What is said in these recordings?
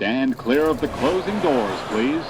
Stand clear of the closing doors, please.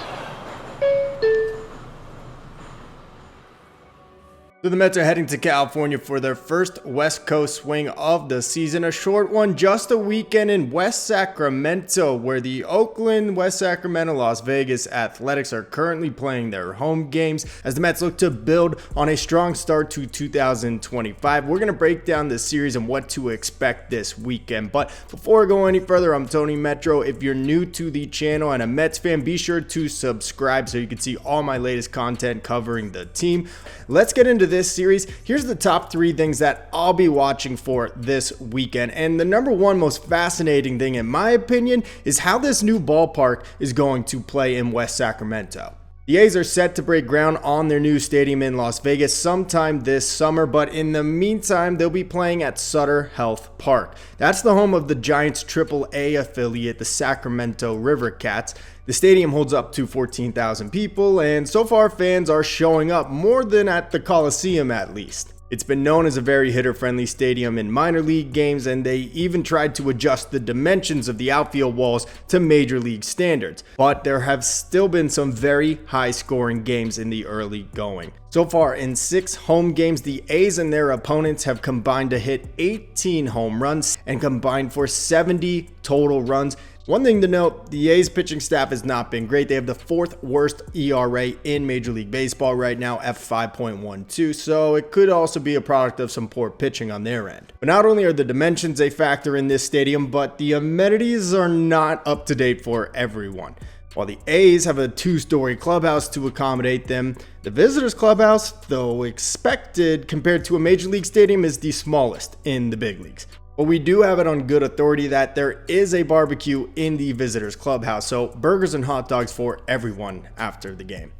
So the Mets are heading to California for their first West Coast swing of the season, a short one, just a weekend in West Sacramento, where the Oakland, West Sacramento, Las Vegas Athletics are currently playing their home games as the Mets look to build on a strong start to 2025. We're going to break down this series and what to expect this weekend. But before I go any further, I'm Tony Metro. If you're new to the channel and a Mets fan, be sure to subscribe so you can see all my latest content covering the team. Let's get into this series. Here's the top 3 things that I'll be watching for this weekend. And the number one most fascinating thing, in my opinion, is how this new ballpark is going to play in West Sacramento. The A's are set to break ground on their new stadium in Las Vegas sometime this summer, but in the meantime, they'll be playing at Sutter Health Park. That's the home of the Giants' AAA affiliate, the Sacramento River Cats. The stadium holds up to 14,000 people, and so far fans are showing up, more than at the Coliseum at least. It's been known as a very hitter-friendly stadium in minor league games, and they even tried to adjust the dimensions of the outfield walls to major league standards. But there have still been some very high-scoring games in the early going. So far, in 6 home games, the A's and their opponents have combined to hit 18 home runs and combined for 70 total runs. One thing to note, the A's pitching staff has not been great. They have the 4th worst ERA in Major League Baseball right now at 5.12, so it could also be a product of some poor pitching on their end. But not only are the dimensions a factor in this stadium, but the amenities are not up to date for everyone. While the A's have a 2-story clubhouse to accommodate them, the visitors' clubhouse, though expected compared to a Major League stadium, is the smallest in the big leagues. But we do have it on good authority that there is a barbecue in the visitors' clubhouse, so burgers and hot dogs for everyone after the game.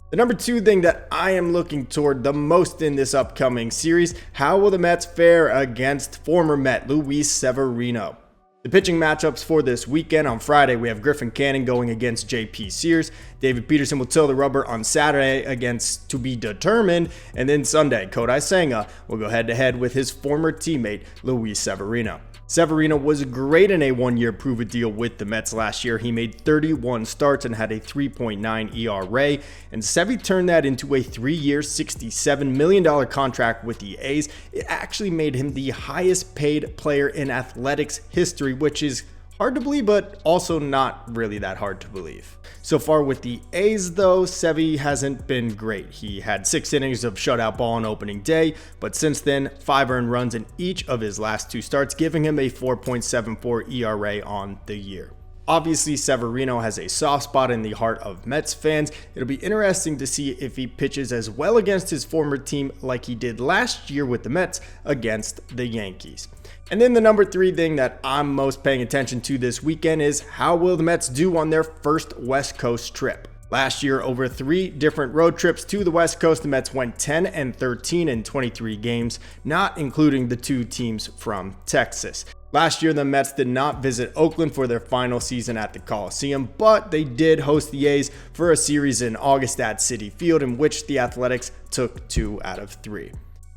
The number 2 thing that I am looking toward the most in this upcoming series, how will the Mets fare against former Met Luis Severino? The pitching matchups for this weekend: on Friday, we have Griffin Canning going against J.P. Sears. David Peterson will till the rubber on Saturday against to be determined. And then Sunday, Kodai Senga will go head-to-head with his former teammate, Luis Severino. Severino was great in a 1-year prove-it deal with the Mets last year. He made 31 starts and had a 3.9 ERA, and Sevy turned that into a 3-year, $67 million contract with the A's. It actually made him the highest paid player in Athletics history, which is hard to believe, but also not really that hard to believe. So far with the A's, though, Sevy hasn't been great. He had 6 innings of shutout ball on opening day, but since then, 5 earned runs in each of his last 2 starts, giving him a 4.74 ERA on the year. Obviously, Severino has a soft spot in the heart of Mets fans. It'll be interesting to see if he pitches as well against his former team like he did last year with the Mets against the Yankees. And then the number 3 thing that I'm most paying attention to this weekend is how will the Mets do on their first West Coast trip. Last year, over 3 different road trips to the West Coast, the Mets went 10-13 in 23 games, not including the 2 teams from Texas. Last year, the Mets did not visit Oakland for their final season at the Coliseum, but they did host the A's for a series in August at Citi Field, in which the Athletics took 2 out of 3.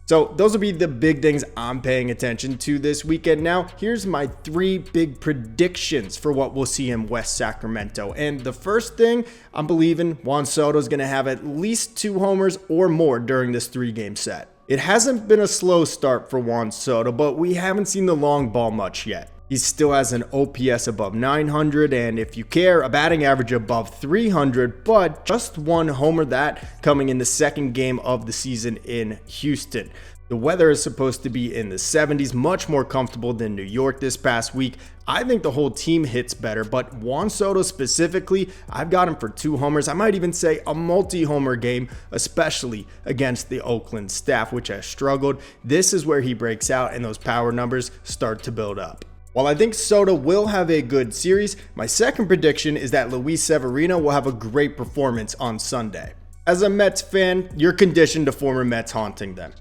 So those will be the big things I'm paying attention to this weekend. Now, here's my 3 big predictions for what we'll see in West Sacramento. And the first thing, I'm believing Juan Soto is going to have at least 2 homers or more during this 3-game set. It hasn't been a slow start for Juan Soto, but we haven't seen the long ball much yet. He still has an OPS above 900, and if you care, a batting average above 300, but just 1 homer, that coming in the 2nd game of the season in Houston. The weather is supposed to be in the 70s, much more comfortable than New York this past week. I think the whole team hits better, but Juan Soto specifically, I've got him for 2 homers. I might even say a multi-homer game, especially against the Oakland staff, which has struggled. This is where he breaks out and those power numbers start to build up. While I think Soto will have a good series, my second prediction is that Luis Severino will have a great performance on Sunday. As a Mets fan, you're conditioned to former Mets haunting them.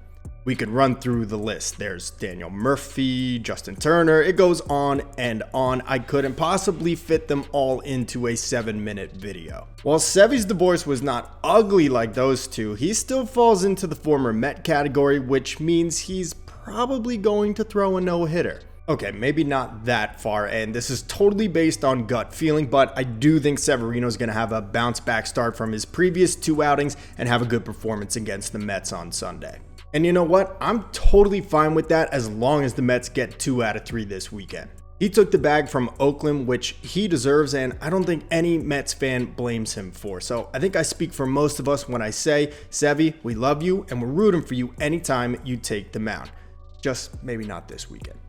We could run through the list. There's Daniel Murphy, Justin Turner, it goes on and on. I couldn't possibly fit them all into a 7-minute video. While Sevy's divorce was not ugly like those two, he still falls into the former Met category, which means he's probably going to throw a no-hitter. Okay, maybe not that far, and this is totally based on gut feeling, but I do think Severino's going to have a bounce back start from his previous 2 outings and have a good performance against the Mets on Sunday. And you know what? I'm totally fine with that as long as the Mets get 2 out of 3 this weekend. He took the bag from Oakland, which he deserves, and I don't think any Mets fan blames him for. So I think I speak for most of us when I say, Sevy, we love you and we're rooting for you anytime you take the mound. Just maybe not this weekend.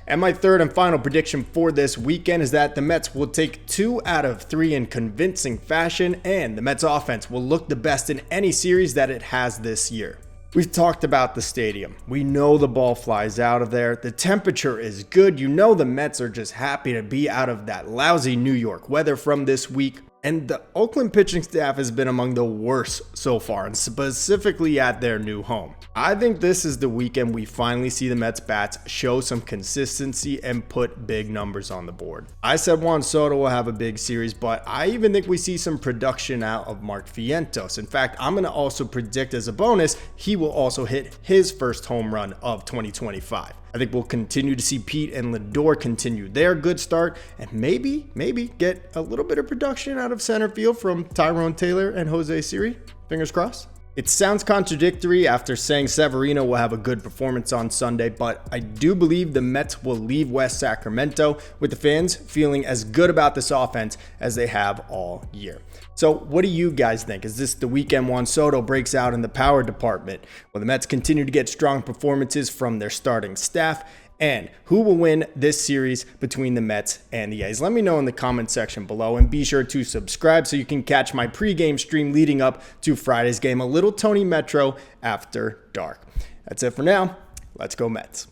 And my third and final prediction for this weekend is that the Mets will take 2 out of 3 in convincing fashion, and the Mets offense will look the best in any series that it has this year. We've talked about the stadium. We know the ball flies out of there. The temperature is good. You know the Mets are just happy to be out of that lousy New York weather from this week. And the Oakland pitching staff has been among the worst so far, and specifically at their new home. I think this is the weekend we finally see the Mets bats show some consistency and put big numbers on the board. I said Juan Soto will have a big series, but I even think we see some production out of Mark Vientos. In fact, I'm going to also predict as a bonus, he will also hit his first home run of 2025. I think we'll continue to see Pete and Lindor continue their good start and maybe get a little bit of production out of center field from Tyrone Taylor and Jose Siri. Fingers crossed. It sounds contradictory after saying Severino will have a good performance on Sunday, but I do believe the Mets will leave West Sacramento with the fans feeling as good about this offense as they have all year. So what do you guys think? Is this the weekend Juan Soto breaks out in the power department? Will the Mets continue to get strong performances from their starting staff? And who will win this series between the Mets and the A's? Let me know in the comment section below, and be sure to subscribe so you can catch my pregame stream leading up to Friday's game, a little Tony Metro after dark. That's it for now. Let's go Mets.